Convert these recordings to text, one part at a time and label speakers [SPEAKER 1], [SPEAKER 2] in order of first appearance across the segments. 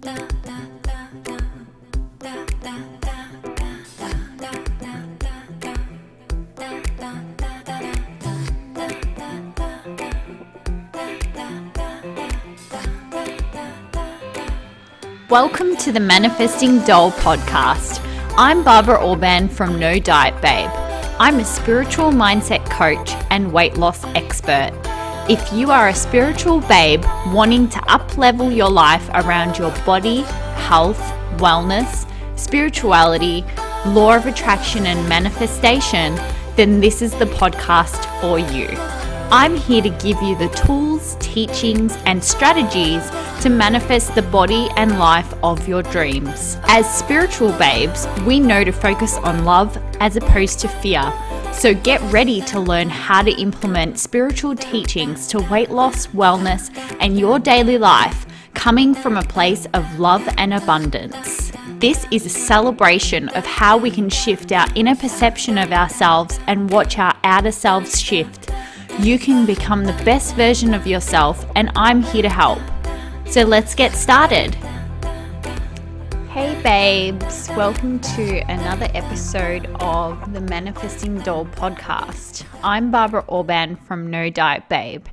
[SPEAKER 1] Welcome to the Manifesting Doll podcast. I'm Barbara Orban from No Diet Babe. I'm a spiritual mindset coach and weight loss expert. If you are a spiritual babe wanting to up-level your life around your body, health, wellness, spirituality, law of attraction and manifestation, then this is the podcast for you. I'm here to give you the tools, teachings, and strategies to manifest the body and life of your dreams. As spiritual babes, we know to focus on love as opposed to fear. So get ready to learn how to implement spiritual teachings to weight loss, wellness, and your daily life, coming from a place of love and abundance. This is a celebration of how we can shift our inner perception of ourselves and watch our outer selves shift. You can become the best version of yourself, and I'm here to help. So let's get started. Hey babes, welcome to another episode of the Manifesting Doll podcast. I'm Barbara Orban from No Diet Babe,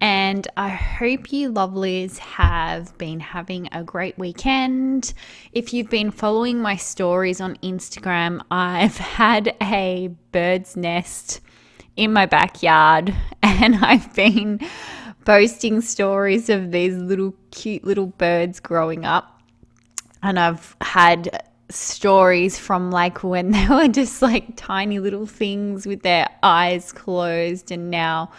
[SPEAKER 1] and I hope you lovelies have been having a great weekend. If you've been following my stories on Instagram, I've had a bird's nest in my backyard, and I've been posting stories of these little cute little birds growing up, and I've had stories from like when they were just like tiny little things with their eyes closed, and now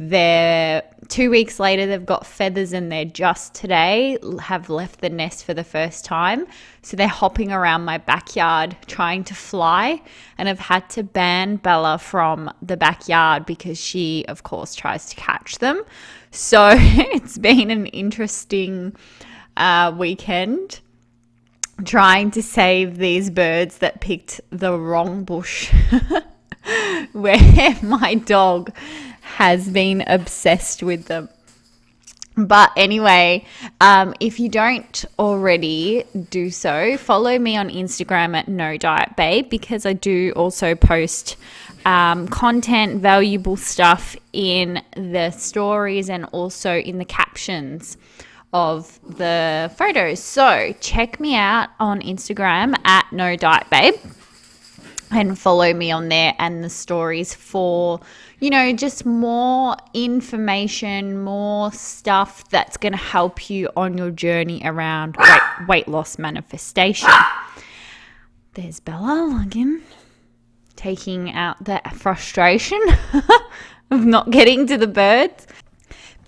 [SPEAKER 1] they're 2 weeks later they've got feathers and they're just today have left the nest for the first time. So they're hopping around my backyard trying to fly, and I've had to ban Bella from the backyard because she of course tries to catch them. So it's been an interesting weekend trying to save these birds that picked the wrong bush where my dog has been obsessed with them. But anyway, if you don't already do so, follow me on Instagram at No Diet Babe, because I do also post content, valuable stuff in the stories and also in the captions of the photos. So check me out on Instagram at No Diet Babe and follow me on there and the stories for, you know, just more information, more stuff that's going to help you on your journey around weight loss manifestation. There's Bella again, taking out that frustration of not getting to the birds.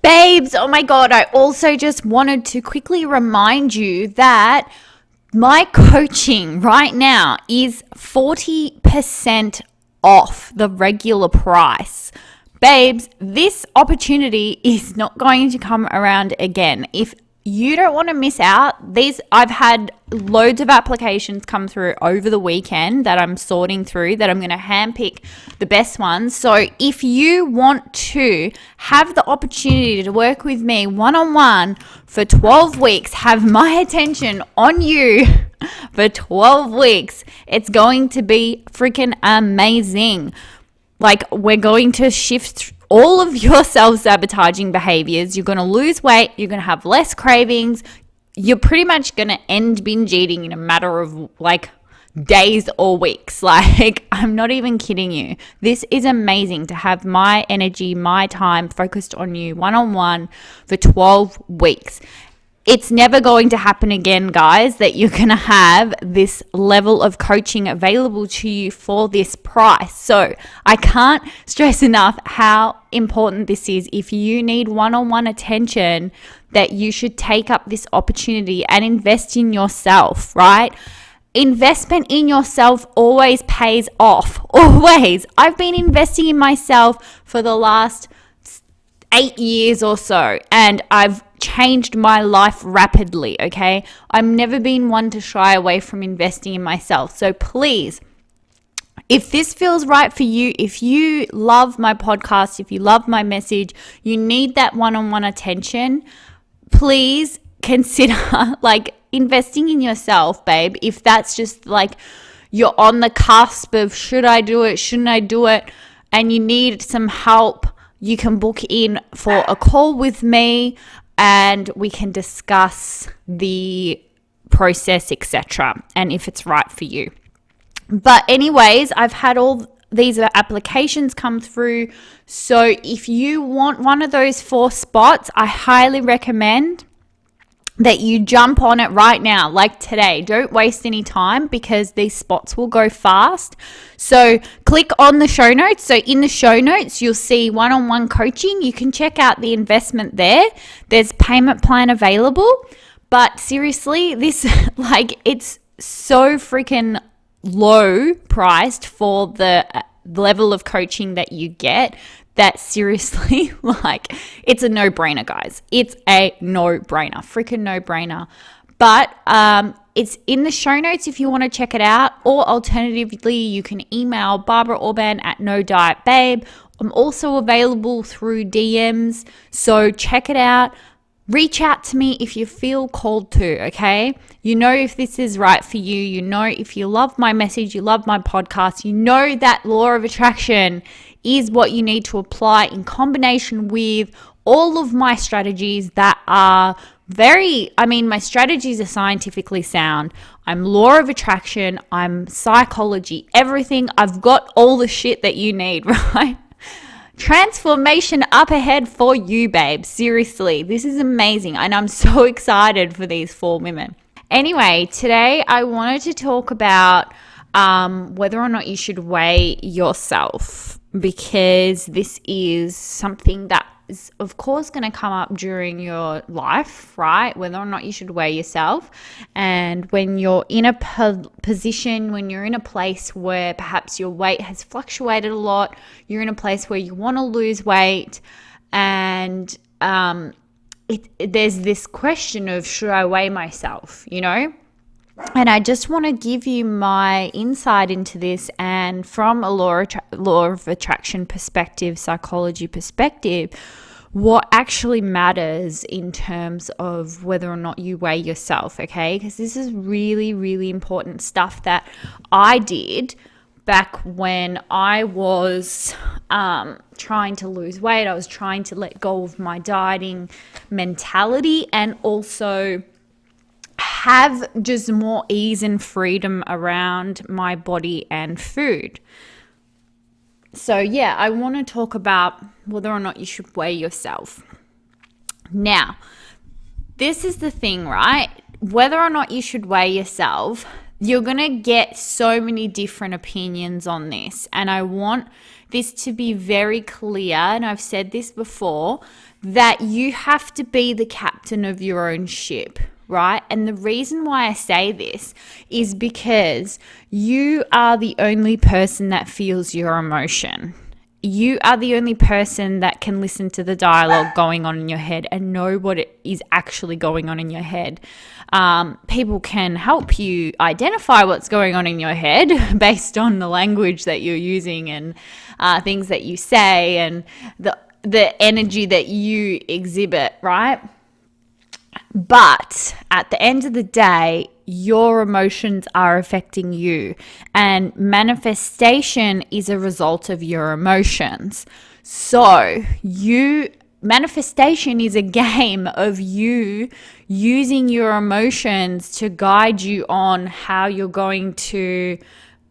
[SPEAKER 1] Babes, oh my God, I also just wanted to quickly remind you that my coaching right now is 40% off the regular price. Babes, this opportunity is not going to come around again. If you don't want to miss out, I've had loads of applications come through over the weekend that I'm sorting through, that I'm going to handpick the best ones. So if you want to have the opportunity to work with me one-on-one for 12 weeks, have my attention on you for 12 weeks, it's going to be freaking amazing. Like, we're going to shift all of your self-sabotaging behaviors. You're going to lose weight. You're going to have less cravings. You're pretty much going to end binge eating in a matter of like days or weeks. Like, I'm not even kidding you. This is amazing to have my energy, my time focused on you one-on-one for 12 weeks. It's never going to happen again, guys, that you're going to have this level of coaching available to you for this price. So I can't stress enough how important this is. If you need one-on-one attention, that you should take up this opportunity and invest in yourself, right? Investment in yourself always pays off. Always. I've been investing in myself for the last 8 years or so, and I've changed my life rapidly, okay? I've never been one to shy away from investing in myself. So please, if this feels right for you, if you love my podcast, if you love my message, you need that one-on-one attention, please consider like investing in yourself, babe. If that's just like you're on the cusp of should I do it, shouldn't I do it, and you need some help, you can book in for a call with me and we can discuss the process, etc., and if it's right for you. But anyways, I've had all these applications come through. So if you want one of those 4 spots, I highly recommend that you jump on it right now, like today. Don't waste any time because these spots will go fast. So click on the show notes. So in the show notes, you'll see one-on-one coaching. You can check out the investment there. There's payment plan available. But seriously, this like it's so freaking low priced for the level of coaching that you get that seriously, like, it's a no-brainer, guys. It's a no-brainer, freaking no-brainer. But it's in the show notes if you want to check it out, or alternatively, you can email Barbara Orban at No Diet Babe. I'm also available through DMs, so check it out. Reach out to me if you feel called to, okay? You know if this is right for you. You know if you love my message, you love my podcast, you know that law of attraction is what you need to apply in combination with all of my strategies that are my strategies are scientifically sound. I'm law of attraction, I'm psychology, everything. I've got all the shit that you need, right? Transformation up ahead for you, babe. Seriously, this is amazing. And I'm so excited for these 4 women. Anyway, today I wanted to talk about whether or not you should weigh yourself, because this is something that is, of course, going to come up during your life, right? Whether or not you should weigh yourself. And when you're in a position, when you're in a place where perhaps your weight has fluctuated a lot, you're in a place where you want to lose weight, and there's this question of, should I weigh myself, you know? And I just want to give you my insight into this, and from a law of attraction perspective, psychology perspective, what actually matters in terms of whether or not you weigh yourself, okay? Because this is really, really important stuff that I did back when I was trying to lose weight. I was trying to let go of my dieting mentality and also have just more ease and freedom around my body and food. So yeah, I want to talk about whether or not you should weigh yourself. Now, this is the thing, right? Whether or not you should weigh yourself, you're going to get so many different opinions on this. And I want this to be very clear, and I've said this before, that you have to be the captain of your own ship, right? And the reason why I say this is because you are the only person that feels your emotion. You are the only person that can listen to the dialogue going on in your head and know what is actually going on in your head. People can help you identify what's going on in your head based on the language that you're using and things that you say and the energy that you exhibit, right? But at the end of the day, your emotions are affecting you, and manifestation is a result of your emotions. So manifestation is a game of you using your emotions to guide you on how you're going to,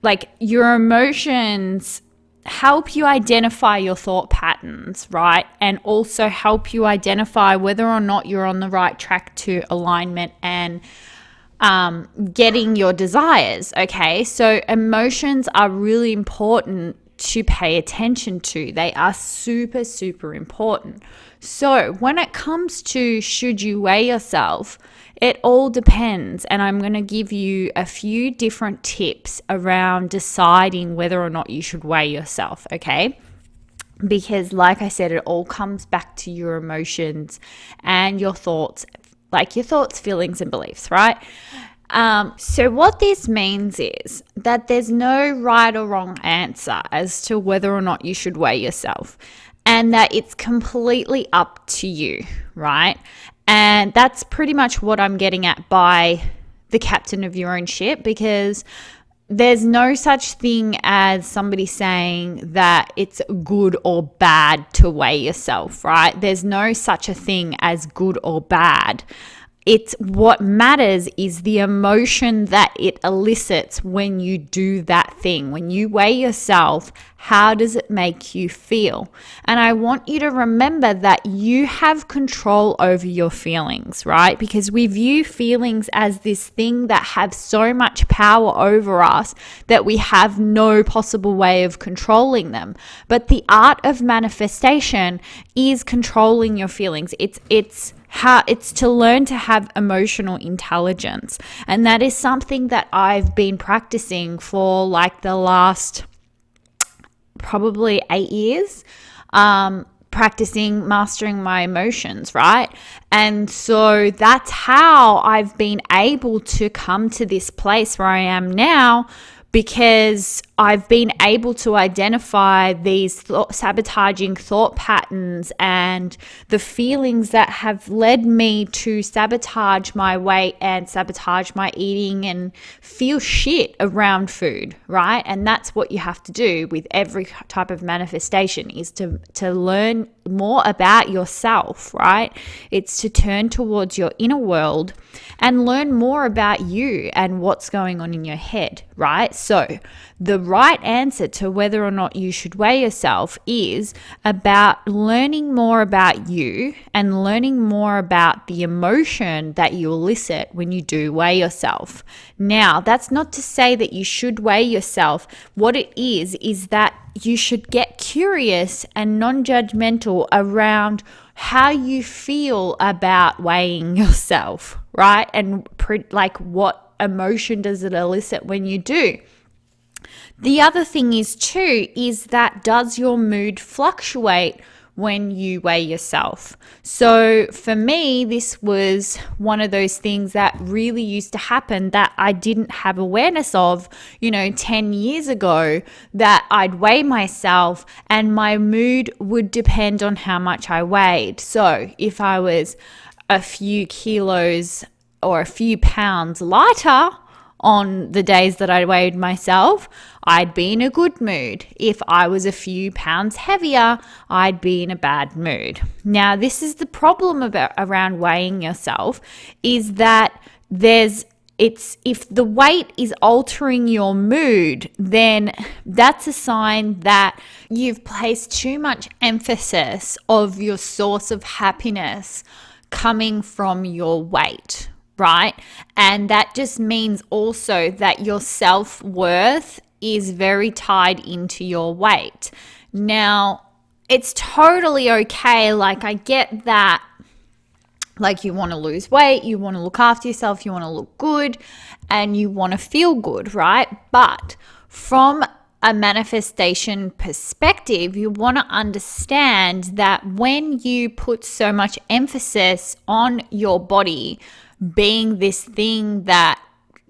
[SPEAKER 1] like, your emotions help you identify your thought patterns, right? And also help you identify whether or not you're on the right track to alignment and getting your desires, okay? So emotions are really important to pay attention to. They are super, super important. So when it comes to should you weigh yourself, it all depends, and I'm going to give you a few different tips around deciding whether or not you should weigh yourself, okay? Because like I said, it all comes back to your emotions and your thoughts, like your thoughts, feelings, and beliefs, right? So what this means is that there's no right or wrong answer as to whether or not you should weigh yourself, and that it's completely up to you, right? And that's pretty much what I'm getting at by the captain of your own ship, because there's no such thing as somebody saying that it's good or bad to weigh yourself, right? There's no such a thing as good or bad. It's what matters is the emotion that it elicits when you do that thing. When you weigh yourself, how does it make you feel? And I want you to remember that you have control over your feelings, right? Because we view feelings as this thing that have so much power over us that we have no possible way of controlling them. But the art of manifestation is controlling your feelings. It's to learn to have emotional intelligence. And that is something that I've been practicing for like the last probably 8 years, practicing mastering my emotions, right? And so that's how I've been able to come to this place where I am now, because I've been able to identify these sabotaging thought patterns and the feelings that have led me to sabotage my weight and sabotage my eating and feel shit around food, right? And that's what you have to do with every type of manifestation, is to learn more about yourself, right? It's to turn towards your inner world and learn more about you and what's going on in your head, right? So the right answer to whether or not you should weigh yourself is about learning more about you and learning more about the emotion that you elicit when you do weigh yourself. Now, that's not to say that you should weigh yourself. What it is that you should get curious and non-judgmental around how you feel about weighing yourself, right? And like what emotion does it elicit when you do? The other thing is too, is that does your mood fluctuate when you weigh yourself? So for me, this was one of those things that really used to happen that I didn't have awareness of, 10 years ago, that I'd weigh myself and my mood would depend on how much I weighed. So if I was a few kilos or a few pounds lighter on the days that I weighed myself, I'd be in a good mood. If I was a few pounds heavier, I'd be in a bad mood. Now, this is the problem around weighing yourself, is that if the weight is altering your mood, then that's a sign that you've placed too much emphasis of your source of happiness coming from your weight, right? And that just means also that your self-worth is very tied into your weight. Now, it's totally okay. Like, I get that. Like, you want to lose weight, you want to look after yourself, you want to look good, and you want to feel good, right? But from a manifestation perspective, you want to understand that when you put so much emphasis on your body being this thing that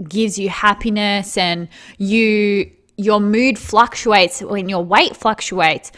[SPEAKER 1] gives you happiness, and your mood fluctuates when your weight fluctuates,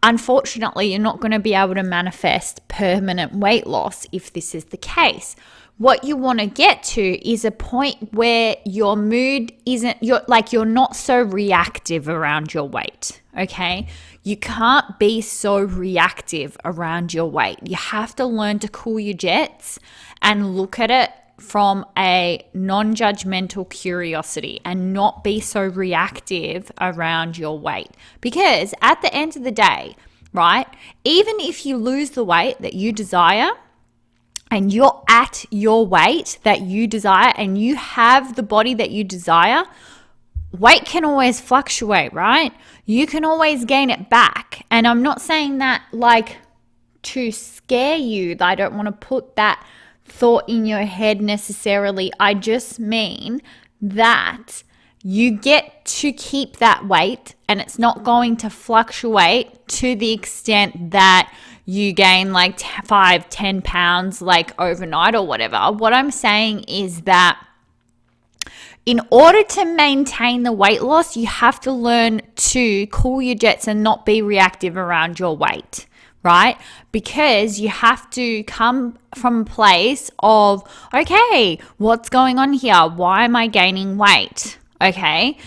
[SPEAKER 1] unfortunately, you're not going to be able to manifest permanent weight loss if this is the case. What you want to get to is a point where your mood you're not so reactive around your weight, okay? You can't be so reactive around your weight. You have to learn to cool your jets and look at it from a non-judgmental curiosity and not be so reactive around your weight. Because at the end of the day, right, even if you lose the weight that you desire and you're at your weight that you desire and you have the body that you desire, weight can always fluctuate, right? You can always gain it back. And I'm not saying that like to scare you. I don't want to put that thought in your head necessarily. I just mean that you get to keep that weight and it's not going to fluctuate to the extent that you gain like 5-10 pounds like overnight or whatever. What I'm saying is that in order to maintain the weight loss, you have to learn to cool your jets and not be reactive around your weight, right? Because you have to come from a place of, okay, what's going on here? Why am I gaining weight? Okay,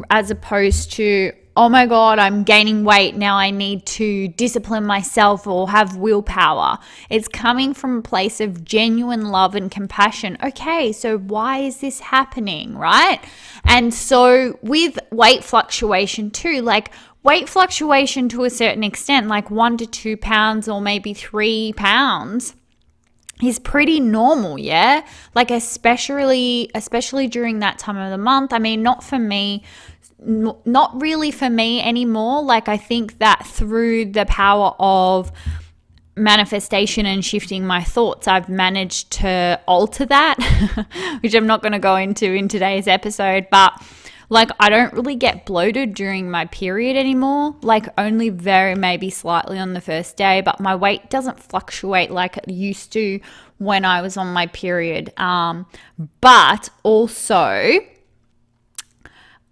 [SPEAKER 1] as opposed to, oh my God, I'm gaining weight. Now I need to discipline myself or have willpower. It's coming from a place of genuine love and compassion. Okay, so why is this happening, right? And so with weight fluctuation too, like weight fluctuation to a certain extent, like 1 to 2 pounds or maybe 3 pounds, is pretty normal, yeah? Like especially during that time of the month. I mean, not for me, not really for me anymore. Like I think that through the power of manifestation and shifting my thoughts, I've managed to alter that, which I'm not going to go into in today's episode, but like I don't really get bloated during my period anymore, like only very maybe slightly on the first day, but my weight doesn't fluctuate like it used to when I was on my period. But also,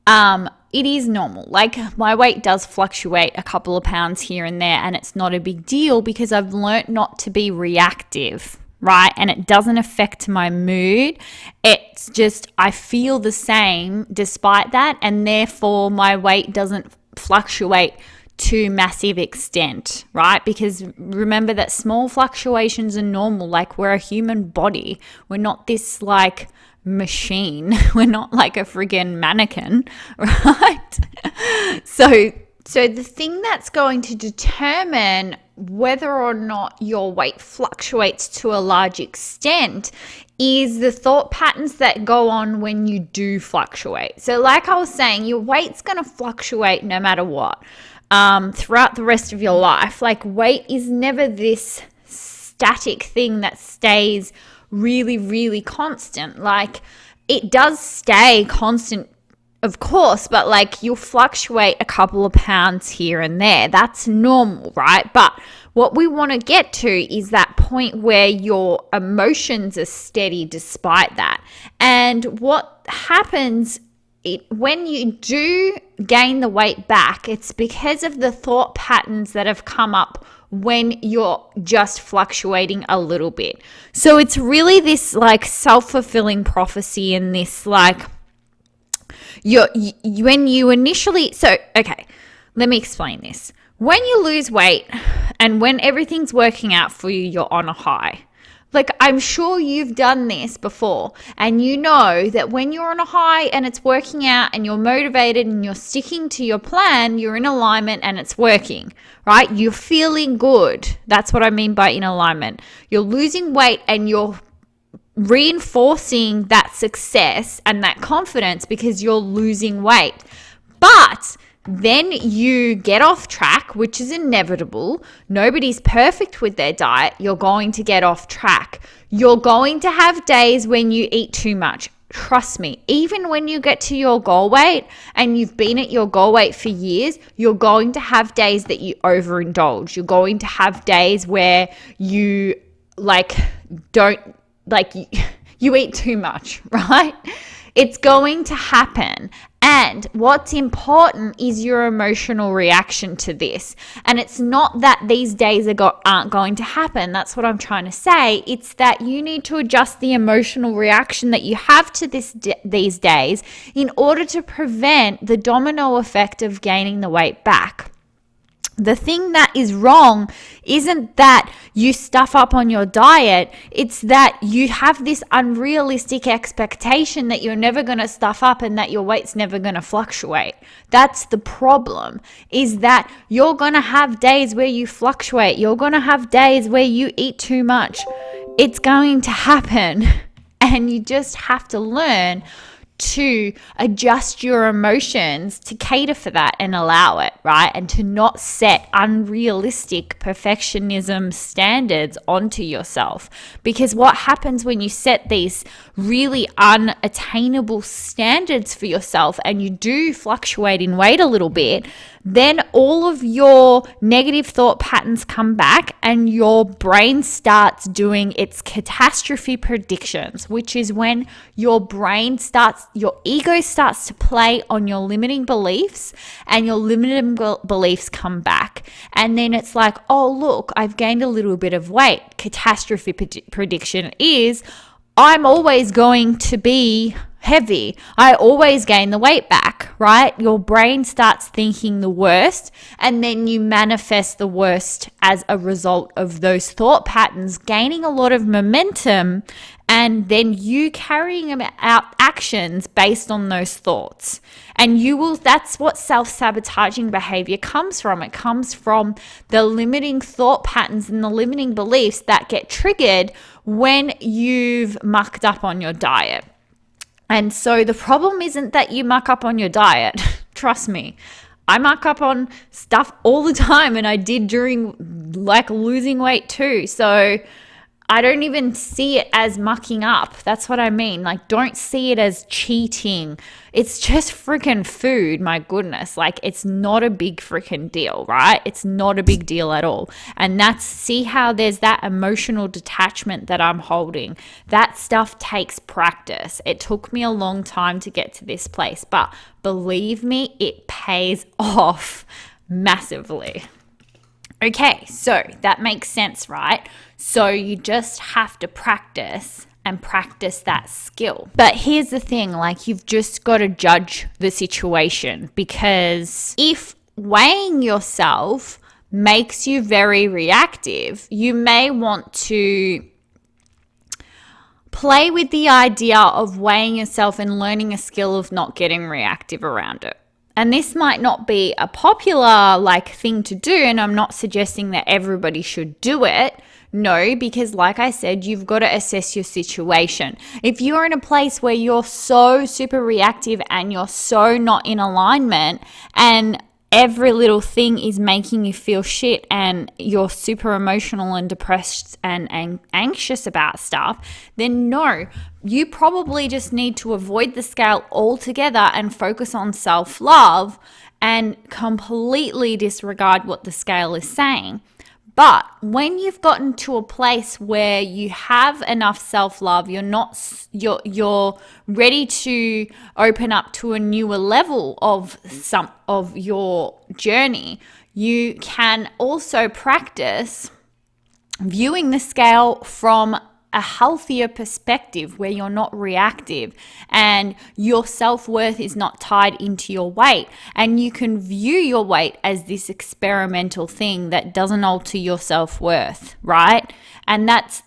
[SPEAKER 1] it is normal. Like my weight does fluctuate a couple of pounds here and there, and it's not a big deal because I've learnt not to be reactive, right? And it doesn't affect my mood. It's just I feel the same despite that, and therefore my weight doesn't fluctuate to massive extent, right? Because remember that small fluctuations are normal. Like we're a human body. We're not this like machine. We're not like a friggin' mannequin, right? So the thing that's going to determine whether or not your weight fluctuates to a large extent is the thought patterns that go on when you do fluctuate. So like I was saying, your weight's going to fluctuate no matter what, throughout the rest of your life. Like weight is never this static thing that stays really, really constant. Like it does stay constant, of course, but like you'll fluctuate a couple of pounds here and there. That's normal, right? But what we want to get to is that point where your emotions are steady despite that. And what happens when you do gain the weight back, it's because of the thought patterns that have come up when you're just fluctuating a little bit. So it's really this like self-fulfilling prophecy, and this like when you initially, so okay, let me explain this. When you lose weight and when everything's working out for you, you're on a high. Like I'm sure you've done this before, and you know that when you're on a high and it's working out and you're motivated and you're sticking to your plan, you're in alignment and it's working, right? You're feeling good. That's what I mean by in alignment. You're losing weight and you're reinforcing that success and that confidence because you're losing weight. But then you get off track, which is inevitable. Nobody's perfect with their diet. You're going to get off track. You're going to have days when you eat too much. Trust me, even when you get to your goal weight and you've been at your goal weight for years, you're going to have days that you overindulge. You're going to have days where you you eat too much, right? It's going to happen. And what's important is your emotional reaction to this. And it's not that these days aren't going to happen. That's what I'm trying to say. It's that you need to adjust the emotional reaction that you have to these days in order to prevent the domino effect of gaining the weight back. The thing that is wrong isn't that you stuff up on your diet. It's that you have this unrealistic expectation that you're never going to stuff up and that your weight's never going to fluctuate. That's the problem, is that you're going to have days where you fluctuate. You're going to have days where you eat too much. It's going to happen. And you just have to learn to adjust your emotions to cater for that and allow it, right? And to not set unrealistic perfectionism standards onto yourself. Because what happens when you set these really unattainable standards for yourself and you do fluctuate in weight a little bit, then all of your negative thought patterns come back and your brain starts doing its catastrophe predictions, which is when your ego starts to play on your limiting beliefs, and your limiting beliefs come back. And then it's like, oh, look, I've gained a little bit of weight. Catastrophe prediction is I'm always going to be heavy. I always gain the weight back, right? Your brain starts thinking the worst, and then you manifest the worst as a result of those thought patterns gaining a lot of momentum, and then you carrying out actions based on those thoughts. And that's what self-sabotaging behavior comes from. It comes from the limiting thought patterns and the limiting beliefs that get triggered when you've mucked up on your diet. And so the problem isn't that you muck up on your diet. Trust me, I muck up on stuff all the time, and I did during losing weight too. So I don't even see it as mucking up. That's what I mean. Don't see it as cheating. It's just freaking food. My goodness. It's not a big freaking deal, right? It's not a big deal at all. And see how there's that emotional detachment that I'm holding. That stuff takes practice. It took me a long time to get to this place, but believe me, it pays off massively. Okay, so that makes sense, right? So you just have to practice and practice that skill. But here's the thing, you've just got to judge the situation, because if weighing yourself makes you very reactive, you may want to play with the idea of weighing yourself and learning a skill of not getting reactive around it. And this might not be a popular thing to do, and I'm not suggesting that everybody should do it. No, because like I said, you've got to assess your situation. If you're in a place where you're so super reactive and you're so not in alignment, and every little thing is making you feel shit, and you're super emotional and depressed and anxious about stuff, then no, you probably just need to avoid the scale altogether and focus on self-love and completely disregard what the scale is saying. But when you've gotten to a place where you have enough self-love, you're ready to open up to a newer level of your journey, you can also practice viewing the scale from a healthier perspective, where you're not reactive and your self-worth is not tied into your weight, and you can view your weight as this experimental thing that doesn't alter your self-worth, right? And that's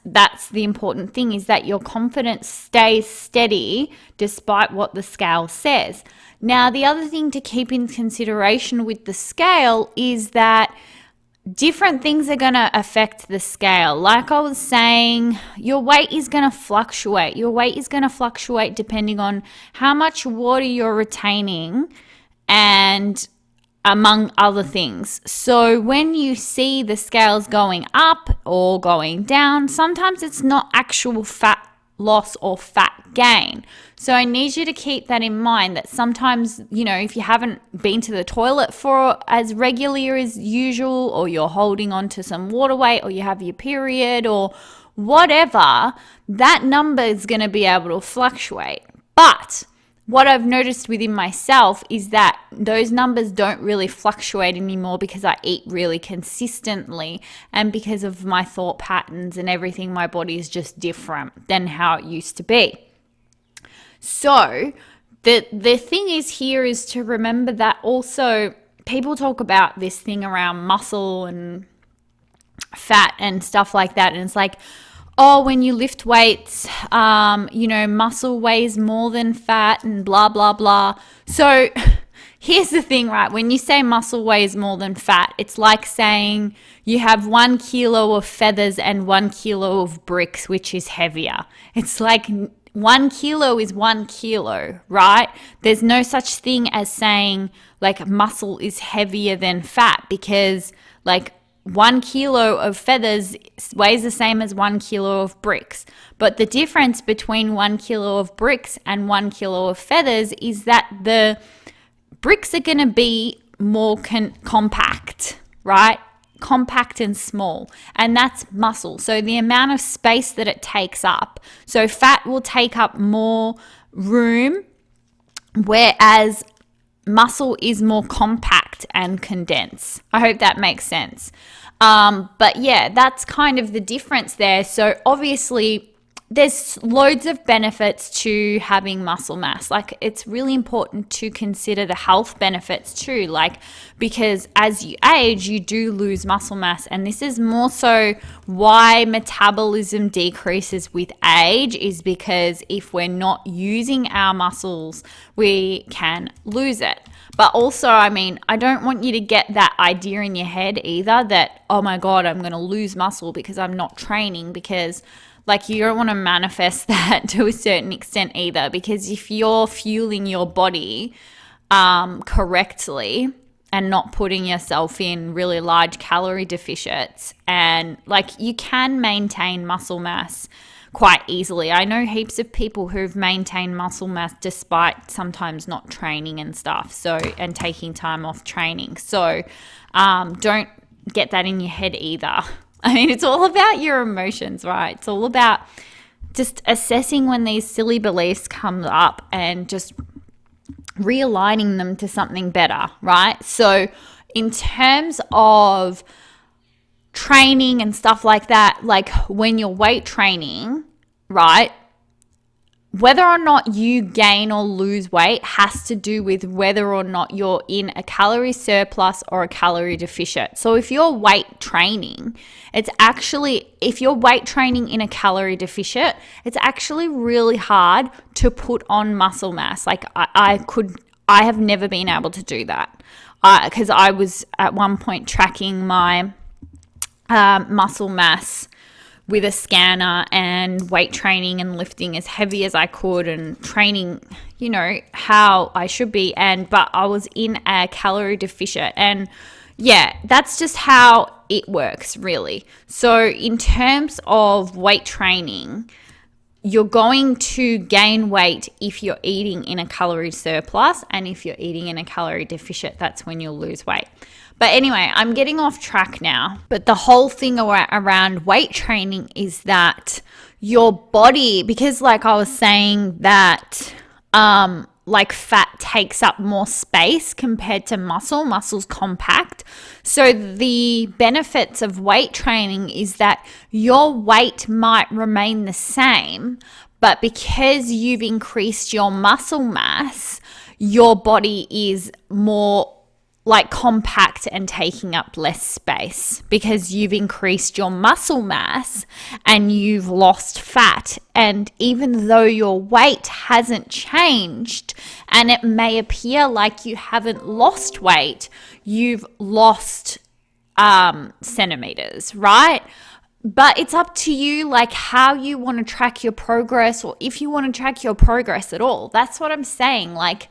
[SPEAKER 1] the important thing, is that your confidence stays steady despite what the scale says. Now, the other thing to keep in consideration with the scale is that different things are going to affect the scale. Like I was saying, your weight is going to fluctuate. Your weight is going to fluctuate depending on how much water you're retaining, and among other things. So when you see the scales going up or going down, sometimes it's not actual fat loss or fat gain. So I need you to keep that in mind, that sometimes, if you haven't been to the toilet for as regularly as usual, or you're holding on to some water weight, or you have your period or whatever, that number is going to be able to fluctuate. But what I've noticed within myself is that those numbers don't really fluctuate anymore, because I eat really consistently, and because of my thought patterns and everything, my body is just different than how it used to be. So the thing is to remember that also people talk about this thing around muscle and fat and stuff like that. And it's like, oh, when you lift weights, muscle weighs more than fat and blah, blah, blah. So here's the thing, right? When you say muscle weighs more than fat, it's like saying you have 1 kilo of feathers and 1 kilo of bricks, which is heavier. It's like 1 kilo is 1 kilo, right? There's no such thing as saying muscle is heavier than fat, because 1 kilo of feathers weighs the same as 1 kilo of bricks. But the difference between 1 kilo of bricks and 1 kilo of feathers is that the bricks are going to be more compact, right? Compact and small, and that's muscle. So the amount of space that it takes up. So fat will take up more room, whereas muscle is more compact and condensed. I hope that makes sense. But yeah, that's kind of the difference there. So obviously there's loads of benefits to having muscle mass. Like, it's really important to consider the health benefits too, like, because as you age, you do lose muscle mass. And this is more so why metabolism decreases with age, is because if we're not using our muscles, we can lose it. But also, I mean, I don't want you to get that idea in your head either that, oh my God, I'm going to lose muscle because I'm not training, because like, you don't want to manifest that to a certain extent either, because if you're fueling your body correctly and not putting yourself in really large calorie deficits, and like, you can maintain muscle mass quite easily. I know heaps of people who've maintained muscle mass despite sometimes not training and stuff, so, and taking time off training. So don't get that in your head either. I mean, it's all about your emotions, right? It's all about just assessing when these silly beliefs come up and just realigning them to something better, right? So in terms of training and stuff like that, like when you're weight training, right, whether or not you gain or lose weight has to do with whether or not you're in a calorie surplus or a calorie deficit. So if you're weight training, if you're weight training in a calorie deficit, it's actually really hard to put on muscle mass. Like, I have never been able to do that, because I was at one point tracking my muscle mass with a scanner and weight training and lifting as heavy as I could and training, you know, how I should be. But I was in a calorie deficit, and yeah, that's just how it works, really. So in terms of weight training, you're going to gain weight if you're eating in a calorie surplus, and if you're eating in a calorie deficit, that's when you'll lose weight. But anyway, I'm getting off track now. But the whole thing around weight training is that your body, because like I was saying that like fat takes up more space compared to muscle's compact. So the benefits of weight training is that your weight might remain the same, but because you've increased your muscle mass, your body is more like compact and taking up less space, because you've increased your muscle mass and you've lost fat. And even though your weight hasn't changed and it may appear like you haven't lost weight, you've lost centimeters, right? But it's up to you, like, how you want to track your progress, or if you want to track your progress at all. That's what I'm saying. Like,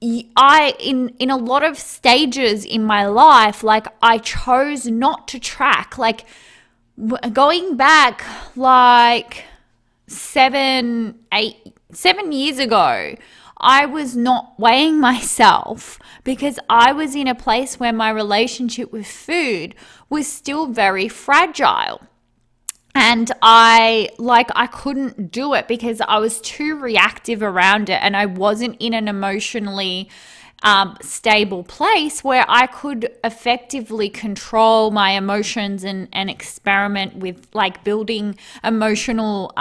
[SPEAKER 1] in a lot of stages in my life, like, I chose not to track. Like, going back like 7 years ago, I was not weighing myself because I was in a place where my relationship with food was still very fragile. And I couldn't do it because I was too reactive around it, and I wasn't in an emotionally stable place where I could effectively control my emotions and experiment with like building emotional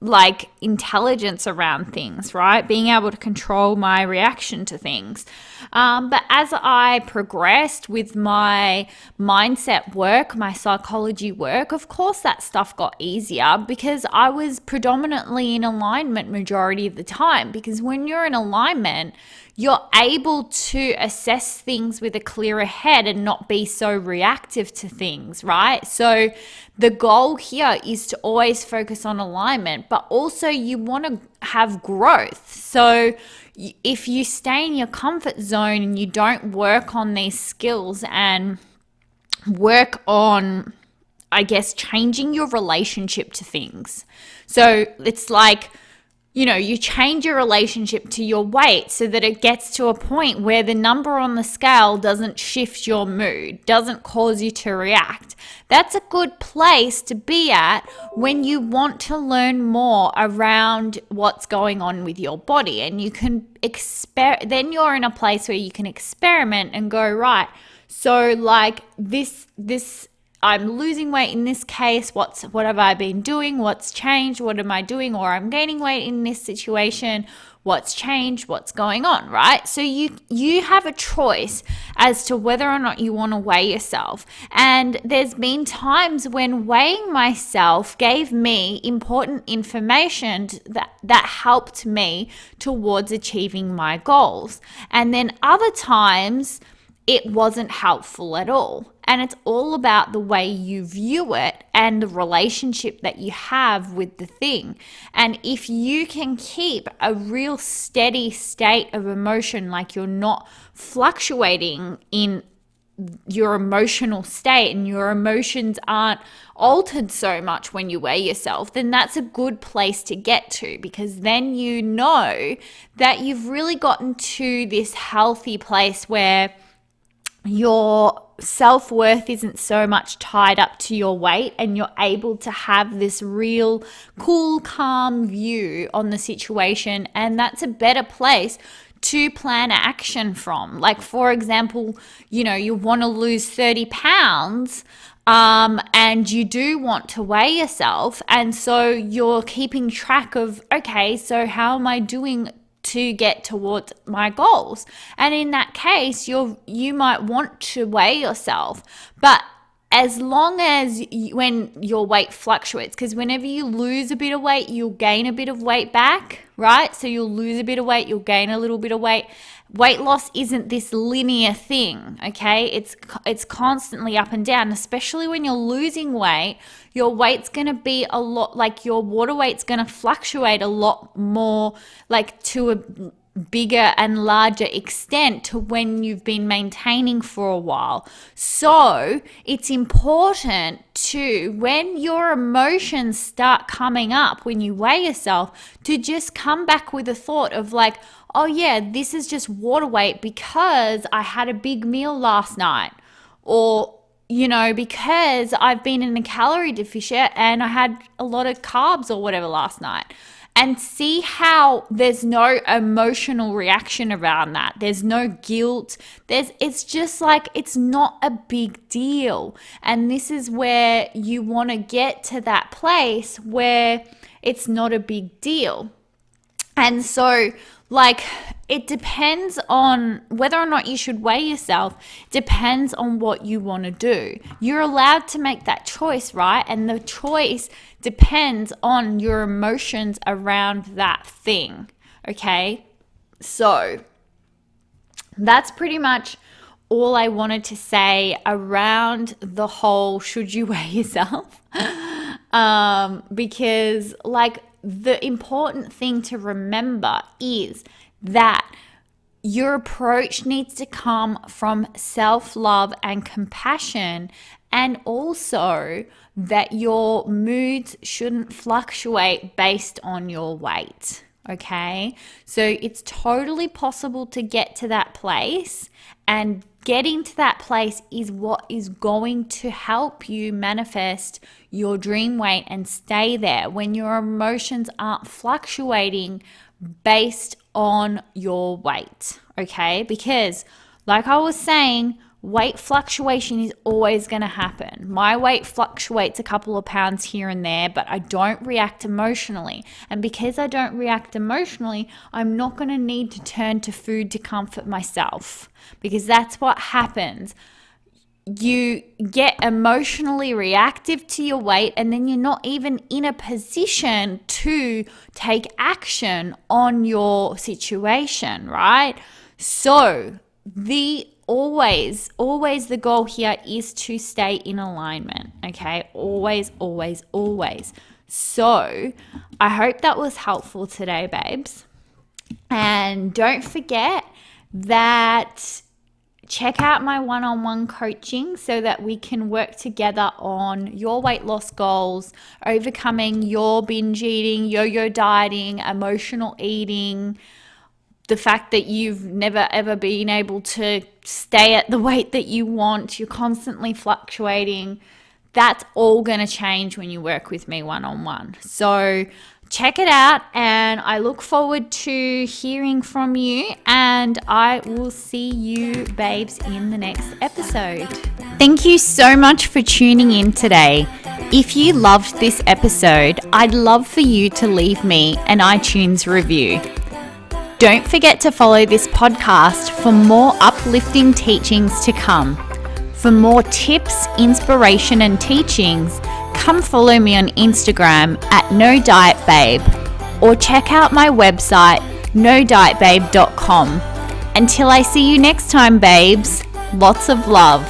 [SPEAKER 1] like intelligence around things, right? Being able to control my reaction to things. But as I progressed with my mindset work, my psychology work, of course that stuff got easier because I was predominantly in alignment majority of the time. Because when you're in alignment, you're able to assess things with a clearer head and not be so reactive to things, right? So the goal here is to always focus on alignment, but also you want to have growth. So if you stay in your comfort zone and you don't work on these skills and work on, I guess, changing your relationship to things. So it's like, you change your relationship to your weight so that it gets to a point where the number on the scale doesn't shift your mood, doesn't cause you to react. That's a good place to be at when you want to learn more around what's going on with your body. And you can then you're in a place where you can experiment and go, right, so like this I'm losing weight in this case. What have I been doing? What's changed? What am I doing? Or I'm gaining weight in this situation. What's changed? What's going on, right? So you have a choice as to whether or not you want to weigh yourself. And there's been times when weighing myself gave me important information that helped me towards achieving my goals. And then other times it wasn't helpful at all. And it's all about the way you view it and the relationship that you have with the thing. And if you can keep a real steady state of emotion, like you're not fluctuating in your emotional state and your emotions aren't altered so much when you weigh yourself, then that's a good place to get to, because then you know that you've really gotten to this healthy place where your self-worth isn't so much tied up to your weight, and you're able to have this real cool, calm view on the situation. And that's a better place to plan action from. Like, for example, you want to lose 30 pounds and you do want to weigh yourself. And so you're keeping track of, okay, so how am I doing to get towards my goals? And in that case, you might want to weigh yourself, but as long as when your weight fluctuates, because whenever you lose a bit of weight, you'll gain a bit of weight back, right? So you'll lose a bit of weight, you'll gain a little bit of weight. Weight loss isn't this linear thing, okay? It's constantly up and down, especially when you're losing weight. Your weight's going to be a lot, like your water weight's going to fluctuate a lot more, like to a bigger and larger extent to when you've been maintaining for a while. So it's important to, when your emotions start coming up when you weigh yourself, to just come back with a thought of like, oh yeah, this is just water weight because I had a big meal last night, or because I've been in a calorie deficit and I had a lot of carbs or whatever last night. And see how there's no emotional reaction around that. There's no guilt. It's just like, it's not a big deal. And this is where you want to get to that place where it's not a big deal. And so, like, it depends on whether or not you should weigh yourself. Depends on what you want to do. You're allowed to make that choice, right? And the choice depends on your emotions around that thing, okay? So that's pretty much all I wanted to say around the whole should you weigh yourself? Because, like, the important thing to remember is that your approach needs to come from self-love and compassion, and also that your moods shouldn't fluctuate based on your weight, okay? So it's totally possible to get to that place, and getting to that place is what is going to help you manifest your dream weight and stay there when your emotions aren't fluctuating based on your weight, okay? Because like I was saying, weight fluctuation is always going to happen. My weight fluctuates a couple of pounds here and there, but I don't react emotionally. And because I don't react emotionally, I'm not going to need to turn to food to comfort myself, because that's what happens. You get emotionally reactive to your weight, and then you're not even in a position to take action on your situation, right? So always the goal here is to stay in alignment, okay? Always. So I hope that was helpful today, babes. And don't forget that check out my one-on-one coaching so that we can work together on your weight loss goals, overcoming your binge eating, yo-yo dieting, emotional eating, the fact that you've never ever been able to stay at the weight that you want, you're constantly fluctuating. That's all going to change when you work with me one-on-one. So check it out, and I look forward to hearing from you, and I will see you babes in the next episode. Thank you so much for tuning in today. If you loved this episode, I'd love for you to leave me an iTunes review. Don't forget to follow this podcast for more uplifting teachings to come. For more tips, inspiration, and teachings, come follow me on Instagram at NoDietBabe, or check out my website, nodietbabe.com. Until I see you next time, babes, lots of love.